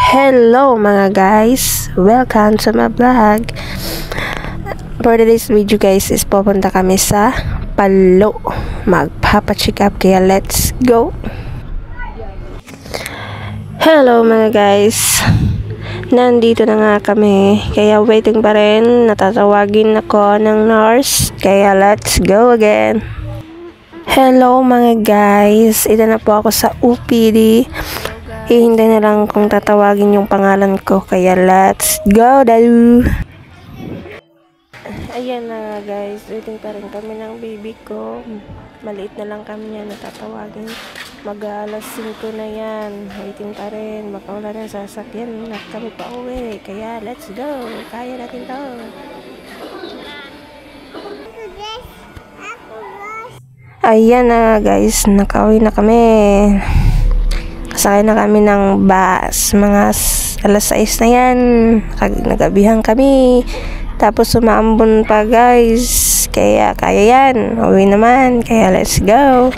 Hello mga guys! Welcome to my vlog. For today's video guys is pupunta kami sa Palo. Magpapacheck up kaya let's go! Hello mga guys! Nandito na nga kami. Kaya waiting pa rin. Natatawagin ako ng nurse. Kaya let's go again! Hello mga guys! Ito na po ako sa UPD. Hihintay na lang kung tatawagin yung pangalan ko. Kaya let's go, dalu! Ayan na nga guys. Waiting pa rin kami ng baby ko. Maliit na lang kami yan. Natatawagin. Mag-alas 5 na yan. Waiting pa rin. Baka wala na sasakyan. Na kami pa uwi. Kaya let's go. Kaya natin to. Ayan na guys. Nakauwi na kami. Sakay na kami ng bus. Mga alas 6 na yan. Nagabihan kami. Tapos sumaambon pa guys. Kaya yan. Uwi naman. Kaya let's go.